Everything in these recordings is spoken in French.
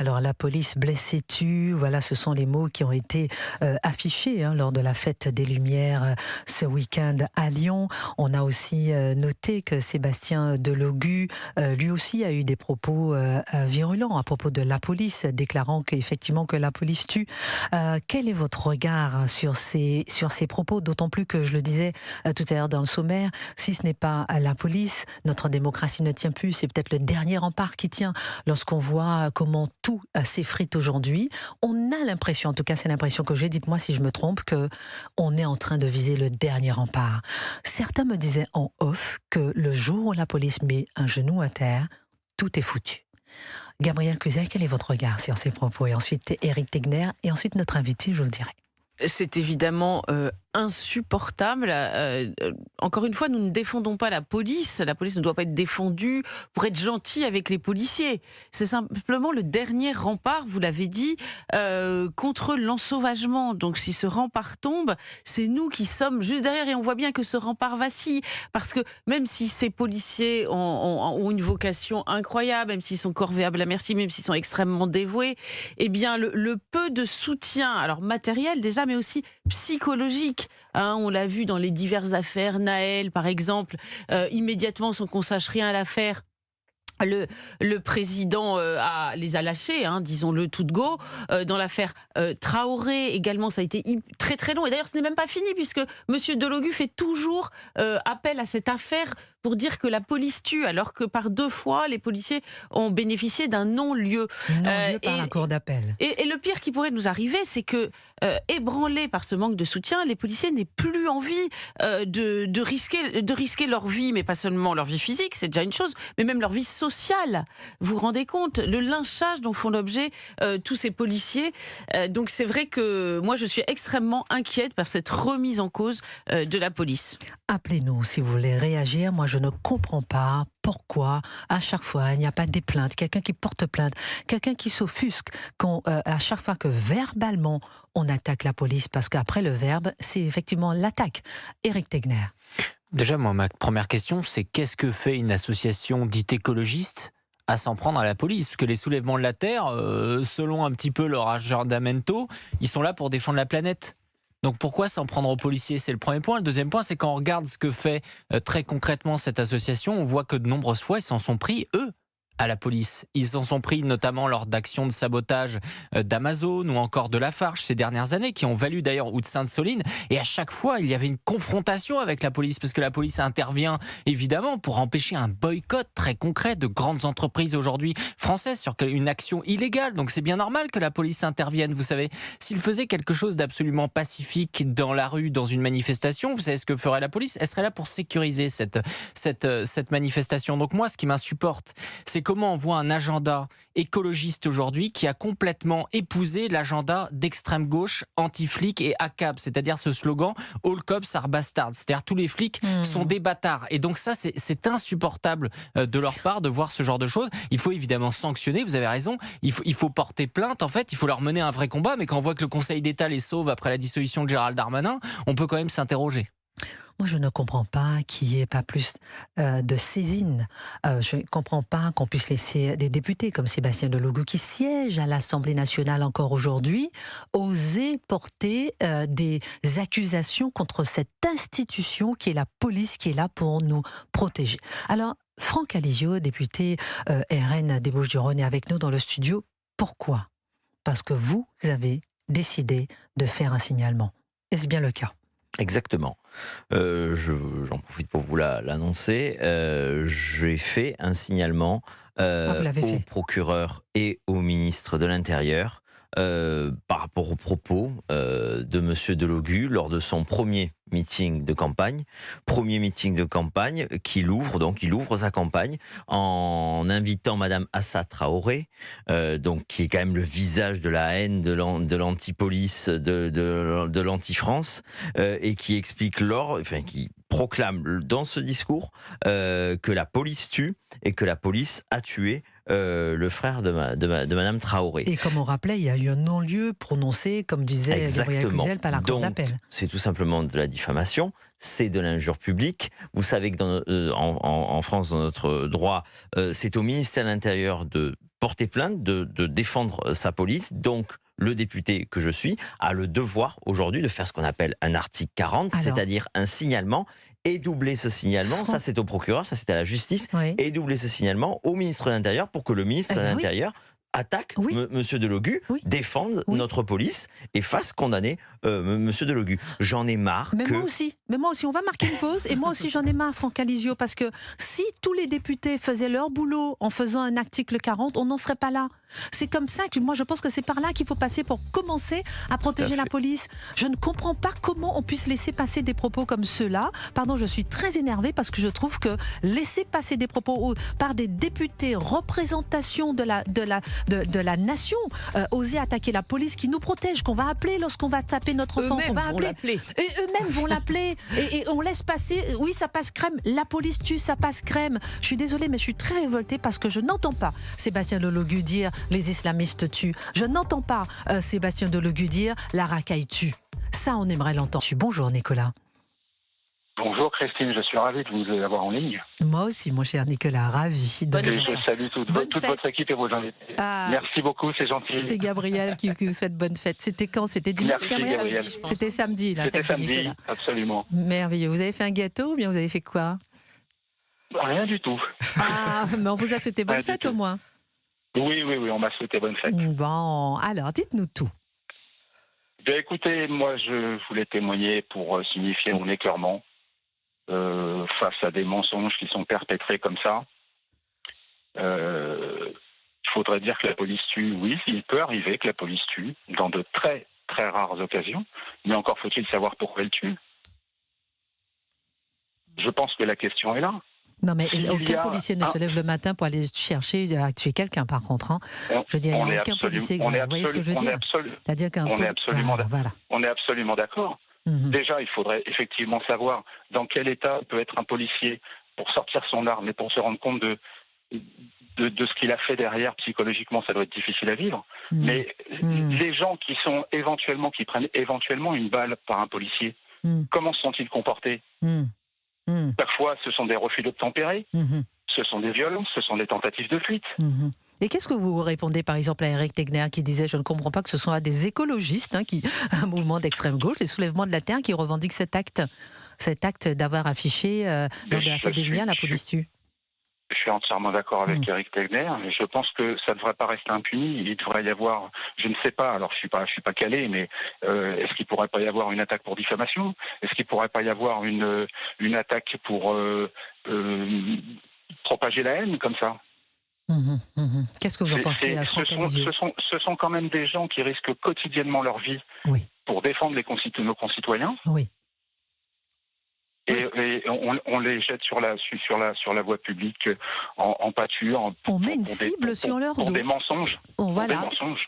Alors la police blesse et tue, voilà, ce sont les mots qui ont été affichés lors de la fête des Lumières ce week-end à Lyon. On a aussi noté que Sébastien Delogu, lui aussi, a eu des propos virulents à propos de la police, déclarant qu'effectivement que la police tue. Quel est votre regard sur ces propos, d'autant plus que je le disais tout à l'heure dans le sommaire, si ce n'est pas la police, notre démocratie ne tient plus, c'est peut-être le dernier rempart qui tient lorsqu'on voit comment tout s'effrite aujourd'hui. On a l'impression, en tout cas c'est l'impression que j'ai, dites-moi si je me trompe, qu'on est en train de viser le dernier rempart. Certains me disaient en off que le jour où la police met un genou à terre, tout est foutu. Gabriel Cluzel, quel est votre regard sur ces propos? Et ensuite Éric Tegner, et ensuite notre invité, je vous le dirai. C'est évidemment insupportable. Encore une fois, nous ne défendons pas la police. La police ne doit pas être défendue pour être gentille avec les policiers. C'est simplement le dernier rempart, vous l'avez dit, contre l'ensauvagement. Donc si ce rempart tombe, c'est nous qui sommes juste derrière. Et on voit bien que ce rempart vacille. Parce que même si ces policiers ont une vocation incroyable, même s'ils sont corvéables à merci, même s'ils sont extrêmement dévoués, eh bien le peu de soutien, alors matériel déjà, mais aussi psychologique, on l'a vu dans les diverses affaires, Naël par exemple, immédiatement sans qu'on sache rien à l'affaire, le président les a lâchés, disons-le tout de go. Dans l'affaire Traoré également, ça a été très très long. Et d'ailleurs, ce n'est même pas fini puisque Monsieur Delogu fait toujours appel à cette affaire pour dire que la police tue, alors que par 2 fois, les policiers ont bénéficié d'un non-lieu. Non-lieu par la cour d'appel. Et le pire qui pourrait nous arriver, c'est que, ébranlés par ce manque de soutien, les policiers n'aient plus envie de risquer leur vie, mais pas seulement leur vie physique, c'est déjà une chose, mais même leur vie sociale. Vous vous rendez compte, le lynchage dont font l'objet tous ces policiers. Donc c'est vrai que moi, je suis extrêmement inquiète par cette remise en cause de la police. Appelez-nous si vous voulez réagir. Moi, je ne comprends pas pourquoi, à chaque fois, il n'y a pas des plaintes, quelqu'un qui porte plainte, quelqu'un qui s'offusque à chaque fois que verbalement on attaque la police, parce qu'après le verbe, c'est effectivement l'attaque. Éric Tegner. Déjà, moi, ma première question, c'est qu'est-ce que fait une association dite écologiste à s'en prendre à la police? Parce que les soulèvements de la Terre, selon un petit peu leur aggiornamento, ils sont là pour défendre la planète. Donc pourquoi s'en prendre aux policiers? C'est le premier point. Le deuxième point, c'est quand on regarde ce que fait très concrètement cette association, on voit que de nombreuses fois, ils s'en sont pris, eux, à la police. Ils s'en sont pris notamment lors d'actions de sabotage d'Amazon ou encore de Lafarge ces dernières années, qui ont valu d'ailleurs ou de Sainte-Soline. Et à chaque fois, il y avait une confrontation avec la police, parce que la police intervient évidemment pour empêcher un boycott très concret de grandes entreprises aujourd'hui françaises sur une action illégale. Donc c'est bien normal que la police intervienne. Vous savez, s'il faisait quelque chose d'absolument pacifique dans la rue, dans une manifestation, vous savez ce que ferait la police? Elle serait là pour sécuriser cette manifestation. Donc moi, ce qui m'insupporte, c'est comment on voit un agenda écologiste aujourd'hui qui a complètement épousé l'agenda d'extrême gauche, anti-flic et ACAB, c'est-à-dire ce slogan « All cops are bastards », c'est-à-dire tous les flics sont des bâtards. Et donc ça, c'est insupportable de leur part de voir ce genre de choses. Il faut évidemment sanctionner, vous avez raison, il faut porter plainte, en fait, il faut leur mener un vrai combat, mais quand on voit que le Conseil d'État les sauve après la dissolution de Gérald Darmanin, on peut quand même s'interroger. Moi, je ne comprends pas qu'il n'y ait pas plus de saisine. Je ne comprends pas qu'on puisse laisser des députés comme Sébastien Delogu, qui siège à l'Assemblée nationale encore aujourd'hui, oser porter des accusations contre cette institution qui est la police, qui est là pour nous protéger. Alors, Franck Alizio, député RN des Bouches-du-Rhône, est avec nous dans le studio. Pourquoi? Parce que vous avez décidé de faire un signalement. Est-ce bien le cas? Exactement. J'en profite pour vous l'annoncer. J'ai fait un signalement au procureur et au ministre de l'Intérieur par rapport aux propos de Monsieur Delogu lors de son premier meeting de campagne. Premier meeting de campagne qu'il ouvre, donc il ouvre sa campagne en invitant Madame Assa Traoré, donc qui est quand même le visage de la haine de l'anti-police, de l'anti-France, et qui explique qui proclame dans ce discours que la police tue et que la police a tué le frère de Madame Traoré. Et comme on rappelait, il y a eu un non-lieu prononcé, comme disait Gabriel Cluzel, par la cour d'appel. C'est tout simplement de la diffamation, c'est de l'injure publique. Vous savez que en France, dans notre droit, c'est au ministère de l'Intérieur de porter plainte, de défendre sa police. Donc, le député que je suis a le devoir aujourd'hui de faire ce qu'on appelle un article 40, c'est-à-dire un signalement, et doubler ce signalement, ça c'est au procureur, ça c'est à la justice, et doubler ce signalement au ministre de l'Intérieur pour que le ministre de l'Intérieur attaque Monsieur Delogu, défende notre police et fasse condamner Monsieur Delogu. J'en ai marre Moi aussi, on va marquer une pause. Et moi aussi, j'en ai marre, Franck Alizio, parce que si tous les députés faisaient leur boulot en faisant un article 40, on n'en serait pas là. C'est comme ça que moi, je pense que c'est par là qu'il faut passer pour commencer à protéger la police. Je ne comprends pas comment on puisse laisser passer des propos comme ceux-là. Pardon, je suis très énervée parce que je trouve que laisser passer des propos par des députés, représentation de la nation, oser attaquer la police qui nous protège, qu'on va appeler lorsqu'on va taper notre enfant, qu'on va appeler. Et eux-mêmes vont l'appeler et on laisse passer. Oui, ça passe crème. La police tue, ça passe crème. Je suis désolée, mais je suis très révoltée parce que je n'entends pas Sébastien Delogu dire les islamistes tuent. Je n'entends pas Sébastien Delogu dire la racaille tue. Ça, on aimerait l'entendre. Bonjour Nicolas. Bonjour Christine, je suis ravi de vous avoir en ligne. Moi aussi, mon cher Nicolas, ravi. Je salue toute votre équipe et vos invités. Merci beaucoup, c'est gentil. C'est Gabriel qui vous souhaite bonne fête. C'était quand? C'était dimanche, Gabriel. C'était samedi, la fête. C'était samedi, absolument. Merveilleux. Vous avez fait un gâteau ou bien vous avez fait quoi? Rien du tout. Mais on vous a souhaité bonne fête au moins. Oui, on m'a souhaité bonne fête. Bon, alors dites-nous tout. Bien, écoutez, moi je voulais témoigner pour signifier mon écœurement face à des mensonges qui sont perpétrés comme ça. Il faudrait dire que la police tue. Oui, il peut arriver que la police tue dans de très très rares occasions, mais encore faut-il savoir pourquoi elle tue. Je pense que la question est là. Non, mais aucun policier ne se lève le matin pour aller chercher à tuer quelqu'un, par contre. Je veux dire, il n'y a aucun policier. Vous voyez ce que je veux dire? C'est-à-dire qu'un on est absolument d'accord. Déjà, il faudrait effectivement savoir dans quel état peut être un policier pour sortir son arme et pour se rendre compte de ce qu'il a fait derrière. Psychologiquement, ça doit être difficile à vivre. Mais les gens qui prennent éventuellement une balle par un policier, comment se sont-ils comportés? Parfois, ce sont des refus d'obtempérer, ce sont des violences, ce sont des tentatives de fuite. Et qu'est-ce que vous répondez par exemple à Éric Tegner qui disait « Je ne comprends pas que ce soit des écologistes, un mouvement d'extrême gauche, les soulèvements de la Terre, qui revendiquent cet acte d'avoir affiché lors de la fête des Lumières, la police tue ». Je suis entièrement d'accord avec Éric Tegner. Je pense que ça ne devrait pas rester impuni. Il devrait y avoir, je ne sais pas, alors je suis pas calé, mais est-ce qu'il pourrait pas y avoir une attaque pour diffamation? Est-ce qu'il pourrait pas y avoir une attaque pour propager la haine comme ça? Qu'est-ce que vous en pensez, Franck Alizio? Ce sont quand même des gens qui risquent quotidiennement leur vie pour défendre nos concitoyens. Oui. Et on les jette sur la voie publique en pâture. On met une cible sur leur dos. Pour des mensonges.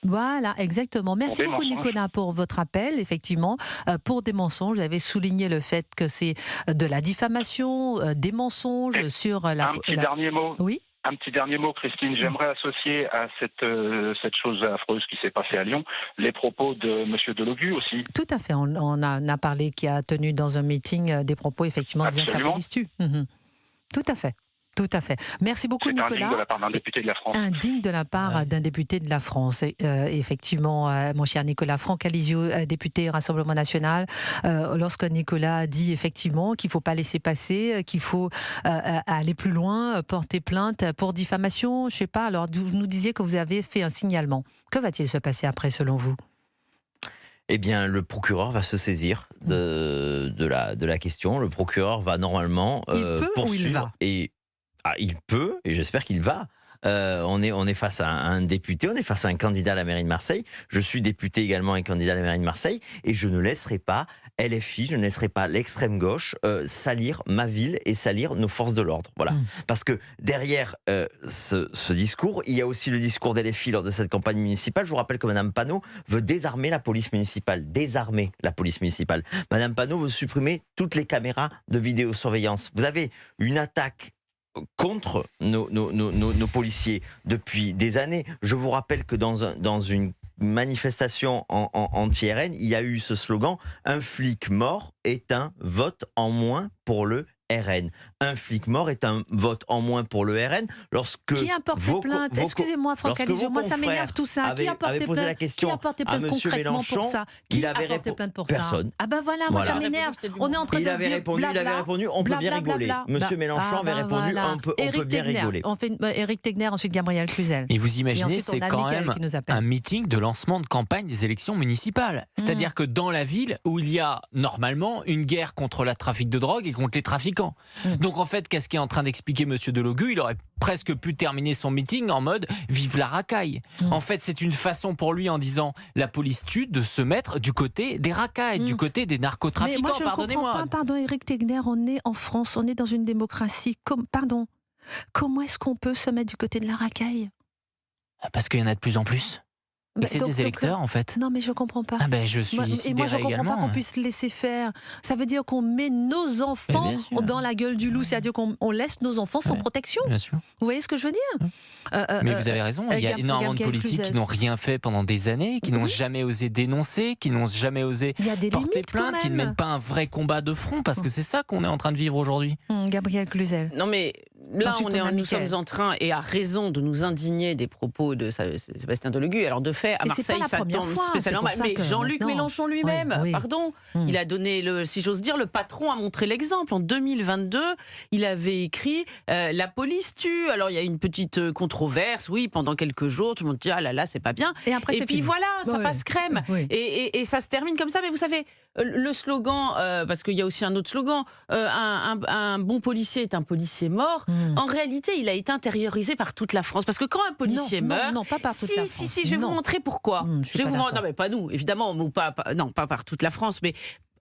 Voilà, exactement. Merci beaucoup Nicolas pour votre appel. Effectivement, pour des mensonges, vous avez souligné le fait que c'est de la diffamation, des mensonges sur la... Un petit dernier mot. Oui. Un petit dernier mot, Christine. J'aimerais associer à cette chose affreuse qui s'est passée à Lyon les propos de M. Delogu aussi. Tout à fait. On en a parlé, qui a tenu dans un meeting des propos effectivement disant que la police tue. Tout à fait. Tout à fait. Merci beaucoup, Nicolas. Indigne de la part d'un député de la France. Indigne de la part d'un député de la France. Effectivement, mon cher Nicolas, Franck Alizio, député Rassemblement National, lorsque Nicolas dit effectivement qu'il ne faut pas laisser passer, qu'il faut aller plus loin, porter plainte pour diffamation, je ne sais pas, alors vous nous disiez que vous avez fait un signalement. Que va-t-il se passer après, selon vous ? Eh bien, le procureur va se saisir de la question. Le procureur va normalement poursuivre. Il peut, et j'espère qu'il va. On est face à un député, on est face à un candidat à la mairie de Marseille. Je suis député également et candidat à la mairie de Marseille. Et je ne laisserai pas LFI, je ne laisserai pas l'extrême gauche salir ma ville et salir nos forces de l'ordre. Voilà. Parce que derrière ce discours, il y a aussi le discours d'LFI lors de cette campagne municipale. Je vous rappelle que Mme Panot veut désarmer la police municipale. Désarmer la police municipale. Mme Panot veut supprimer toutes les caméras de vidéosurveillance. Vous avez une attaque contre nos policiers depuis des années. Je vous rappelle que dans une manifestation anti-RN, il y a eu ce slogan « Un flic mort est un vote en moins pour le RN. Un flic mort est un vote en moins pour le RN. Lorsque qui a porté plainte? Excusez-moi, Franck Alizio, moi ça m'énerve tout ça. Qui a porté plainte? Qui a porté plainte concrètement pour ça? Qui a porté plainte pour ça? Personne. Ah ben voilà, moi ça m'énerve. On est en train de dire il avait répondu, on peut bien rigoler. Monsieur Mélenchon avait répondu, on peut bien rigoler. On fait Éric Tegner, ensuite Gabriel Cluzel. Et vous imaginez, c'est quand même un meeting de lancement de campagne des élections municipales. C'est-à-dire que dans la ville où il y a normalement une guerre contre le trafic de drogue et contre les trafiquants. Donc en fait, qu'est-ce qu'est en train d'expliquer Monsieur Delogu? Il aurait presque pu terminer son meeting en mode vive la racaille. En fait, c'est une façon pour lui, en disant la police tue, de se mettre du côté des racailles, du côté des narcotrafiquants. Mais moi, pardonnez-moi. Pardon, Éric Tegner, on est en France, on est dans une démocratie. Pardon. Comment est-ce qu'on peut se mettre du côté de la racaille? Parce qu'il y en a de plus en plus. Et c'est des électeurs, en fait. Non, mais je comprends pas. Ah ben, je suis sidéré également. Et moi, je comprends pas qu'on puisse laisser faire. Ça veut dire qu'on met nos enfants dans la gueule du loup. C'est-à-dire qu'on laisse nos enfants sans protection. Bien sûr. Vous voyez ce que je veux dire? Mais vous avez raison. Il y a énormément de politiques qui n'ont rien fait pendant des années, qui n'ont jamais osé dénoncer, qui n'ont jamais osé porter plainte, qui ne mènent pas un vrai combat de front, parce que c'est ça qu'on est en train de vivre aujourd'hui. Gabriel Cluzel. Non, mais là, nous sommes en train, et à raison, de nous indigner des propos de Sébastien Delogu. Alors, de fait, à Marseille, ça tombe spécialement mal. Mais Jean-Luc Mélenchon lui-même, pardon, il a donné, si j'ose dire, le patron a montré l'exemple. En 2022, il avait écrit la police tue. Alors, il y a une petite controverse, oui, pendant quelques jours, tout le monde dit ah là là, c'est pas bien. Et puis fini. Voilà, ça passe crème. Et ça se termine comme ça. Mais vous savez, le slogan, parce qu'il y a aussi un autre slogan, un bon policier est un policier mort. En réalité, il a été intériorisé par toute la France. Parce que quand un policier meurt, non, pas par toute la France. Si, je vais vous montrer pourquoi. Non, mais pas nous, évidemment, pas par toute la France, mais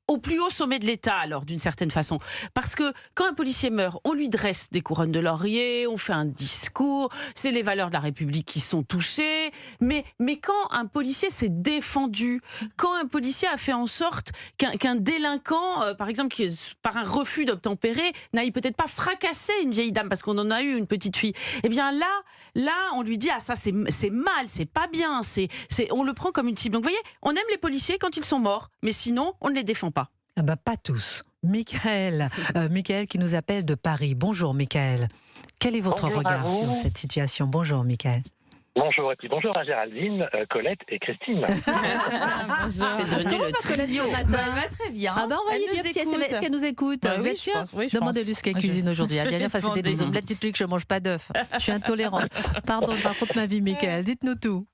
au plus haut sommet de l'État, alors, d'une certaine façon. Parce que quand un policier meurt, on lui dresse des couronnes de laurier, on fait un discours, c'est les valeurs de la République qui sont touchées. Mais quand un policier s'est défendu, quand un policier a fait en sorte qu'un délinquant, par exemple, qui, par un refus d'obtempérer, n'aille peut-être pas fracasser une vieille dame, parce qu'on en a eu une petite fille, eh bien là, on lui dit, ah ça c'est mal, c'est pas bien, on le prend comme une cible. Donc vous voyez, on aime les policiers quand ils sont morts, mais sinon, on ne les défend pas. Ah bah, pas tous. Michael qui nous appelle de Paris. Bonjour Michael. Quel est votre regard sur cette situation? Bonjour Michael. Bonjour, et puis bonjour à Géraldine, Colette et Christine. C'est devenu le trio. Elle va très bien. Ah bah envoyez bien petit SMS. Est-ce qu'elle nous écoute? Vous êtes sûr? Demandez-lui ce qu'elle cuisine aujourd'hui. La dernière fois, c'était des omelettes typiques, je ne mange pas d'œufs. Je suis intolérante. Pardon, je raconte ma vie, Michael. Dites-nous tout.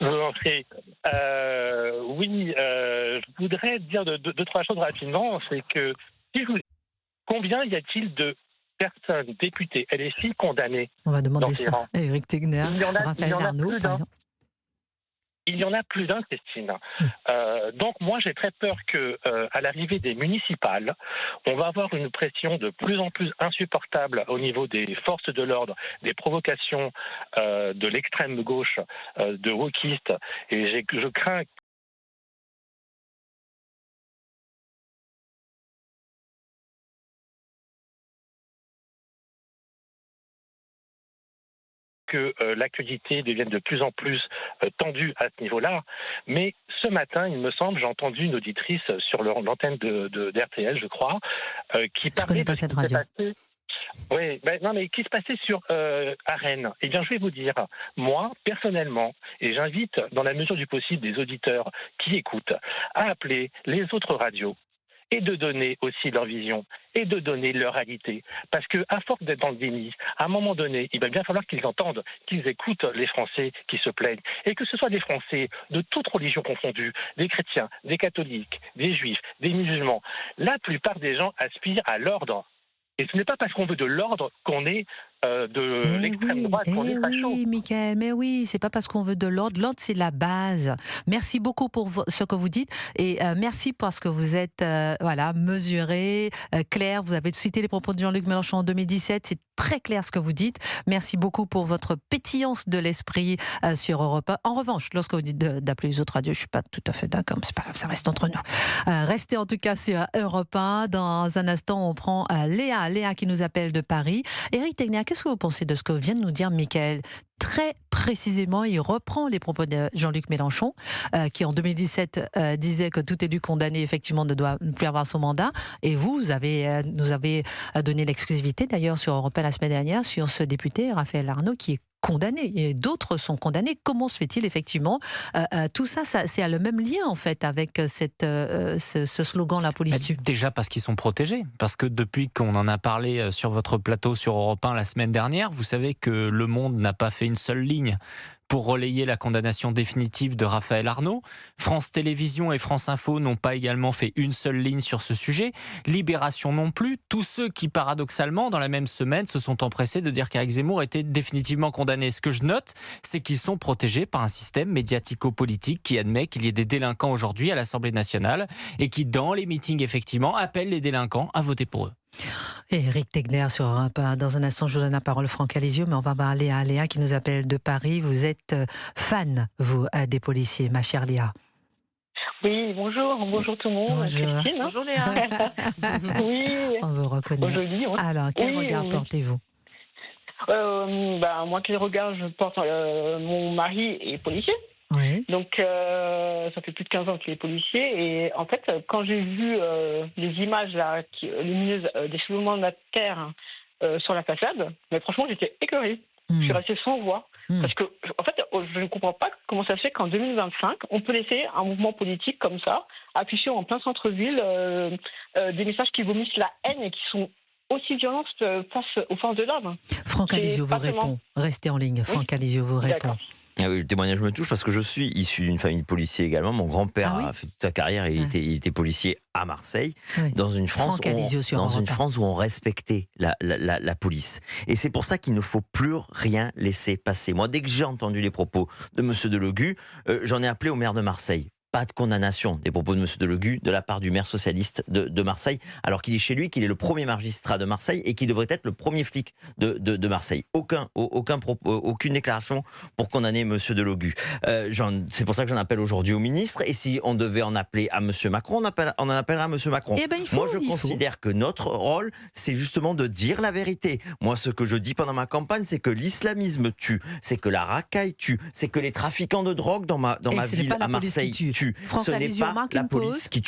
Je vous en prie. Je voudrais dire deux, trois choses rapidement. C'est que, combien y a-t-il de personnes députées LFI condamnées? On va demander ça à Éric Tegner, Raphaël Arnaud, par exemple. Il y en a plus d'un, Christine. Donc moi, j'ai très peur que, à l'arrivée des municipales, on va avoir une pression de plus en plus insupportable au niveau des forces de l'ordre, des provocations de l'extrême gauche, de wokistes, et je crains que l'actualité devienne de plus en plus tendue à ce niveau-là. Mais ce matin, il me semble, j'ai entendu une auditrice sur l'antenne d'RTL, je crois, qui parlait de ce qui s'est passé. Oui, qui se passait à Rennes. Eh bien, je vais vous dire, moi, personnellement, et j'invite, dans la mesure du possible, des auditeurs qui écoutent, à appeler les autres radios et de donner aussi leur vision et de donner leur réalité. Parce qu'à force d'être dans le déni, à un moment donné, il va bien falloir qu'ils entendent, qu'ils écoutent les Français qui se plaignent. Et que ce soit des Français de toutes religions confondues, des chrétiens, des catholiques, des juifs, des musulmans. La plupart des gens aspirent à l'ordre. Et ce n'est pas parce qu'on veut de l'ordre qu'on est de l'extrême droite, qu'on est facho. Oui, Michael, mais oui, c'est pas parce qu'on veut de l'ordre. L'ordre, c'est la base. Merci beaucoup pour ce que vous dites et merci parce que vous êtes mesuré, clair. Vous avez cité les propos de Jean-Luc Mélenchon en 2017. C'est très clair ce que vous dites. Merci beaucoup pour votre pétillance de l'esprit sur Europe 1. En revanche, lorsque vous dites d'appeler les autres radios, je suis pas tout à fait d'accord, mais c'est pas grave, ça reste entre nous. Restez en tout cas sur Europe 1. Dans un instant, on prend Léa qui nous appelle de Paris. Éric Tegner qu'est-ce que vous pensez de ce que vient de nous dire Mickaël? Très précisément, il reprend les propos de Jean-Luc Mélenchon, qui en 2017 disait que tout élu condamné effectivement ne doit plus avoir son mandat. Et vous nous avez donné l'exclusivité d'ailleurs sur Europe 1 la semaine dernière sur ce député Raphaël Arnaud qui est condamné et d'autres sont condamnés. Comment se fait-il effectivement tout ça, c'est le même lien en fait avec ce slogan la police tue? Déjà parce qu'ils sont protégés, parce que depuis qu'on en a parlé sur votre plateau sur Europe 1 la semaine dernière, vous savez que Le Monde n'a pas fait une seule ligne pour relayer la condamnation définitive de Raphaël Arnaud. France Télévisions et France Info n'ont pas également fait une seule ligne sur ce sujet. Libération non plus. Tous ceux qui, paradoxalement, dans la même semaine, se sont empressés de dire qu'Éric Zemmour était définitivement condamné. Ce que je note, c'est qu'ils sont protégés par un système médiatico-politique qui admet qu'il y ait des délinquants aujourd'hui à l'Assemblée nationale et qui, dans les meetings, effectivement, appelle les délinquants à voter pour eux. Éric Tegner sur Europe 1. Dans un instant, je vous donne la parole, Franck Alizio, mais on va parler à Léa qui nous appelle de Paris. Vous êtes fan, vous, des policiers, ma chère Léa. Oui, bonjour tout le monde. Bonjour. Christine. Bonjour Léa. Oui. On vous reconnaît. Aujourd'hui, oui. Alors, quel regard portez-vous? Moi, quel regard je porte? Mon mari est policier. Oui. Donc, ça fait plus de 15 ans qu'il est policier. Et en fait, quand j'ai vu les images là, lumineuses des soulèvements de la terre sur la façade, mais franchement, j'étais écœurée. Je suis restée sans voix. Parce que, en fait, je ne comprends pas comment ça se fait qu'en 2025, on peut laisser un mouvement politique comme ça afficher en plein centre-ville des messages qui vomissent la haine et qui sont aussi violentes face aux forces de l'ordre. Franck Alizio vous répond. Restez en ligne. Franck Alizio vous répond. Ah oui, le témoignage me touche parce que je suis issu d'une famille de policiers également. Mon grand-père a fait toute sa carrière et il était policier à Marseille, dans une France où on respectait la police. Et c'est pour ça qu'il ne faut plus rien laisser passer. Moi, dès que j'ai entendu les propos de M. Delogu, j'en ai appelé au maire de Marseille. Pas de condamnation des propos de M. Delogu de la part du maire socialiste de Marseille, alors qu'il est chez lui, qu'il est le premier magistrat de Marseille et qu'il devrait être le premier flic de Marseille. Aucune déclaration pour condamner M. Delogu. C'est pour ça que j'en appelle aujourd'hui au ministre. Et si on devait en appeler à M. Macron, on en appellera à M. Macron. Moi, je considère que notre rôle, c'est justement de dire la vérité. Moi, ce que je dis pendant ma campagne, c'est que l'islamisme tue, c'est que la racaille tue, c'est que les trafiquants de drogue dans ma ville à Marseille tuent. Ce n'est pas la police qui tue.